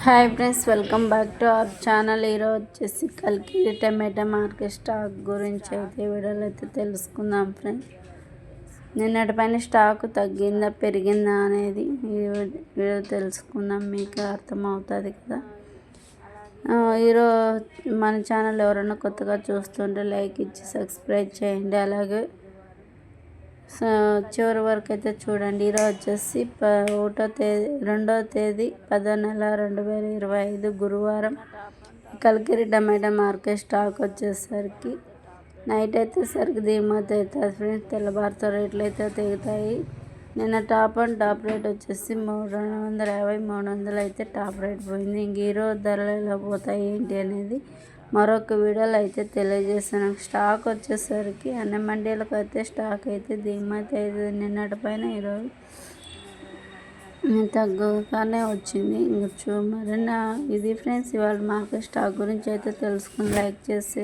Hi friends, welcome back to our channel. ఈరోజు వచ్చేసి కల్కిరి టమాటా market stock గురించి అయితే వీడియోలో అయితే తెలుసుకుందాం ఫ్రెండ్స్. నిన్నటి పైన స్టాక్ తగ్గిందా పెరిగిందా అనేది ఈ వీడియో తెలుసుకుందాం, మీకు అర్థమవుతుంది కదా. ఈరోజు మన ఛానల్ ఎవరైనా కొత్తగా చూస్తుంటే లైక్ ఇచ్చి సబ్స్క్రైబ్ చేయండి, అలాగే చివరి వరకు అయితే చూడండి. ఈరోజు వచ్చేసి 2వ తేదీ 10వ నెల 2025 గురువారం. కల్కిరి టమాటా మార్కెట్ స్టాక్ వచ్చేసరికి నైట్ అయితే సరికి దిగుమతి అవుతుంది ఫ్రెండ్స్. తెల్లబారుతో రేట్లు అయితే తెగుతాయి. నిన్న టాప్ రేట్ వచ్చేసి 250 300 అయితే టాప్ రేట్ పోయింది. ఇంక ఈరోజు ధరలు ఎలా పోతాయి ఏంటి అనేది మరొక వీడియోలో అయితే తెలియజేస్తాను. స్టాక్ వచ్చేసరికి అన్ని మండీలకు అయితే స్టాక్ అయితే దిగుమతి అయితే నిన్నటి పైన ఈరోజు తగ్గుగానే వచ్చింది. ఇంక మరిన్న ఇది ఫ్రెండ్స్ ఇవాళ మార్కెట్ స్టాక్ గురించి అయితే తెలుసుకుని లైక్ చేసి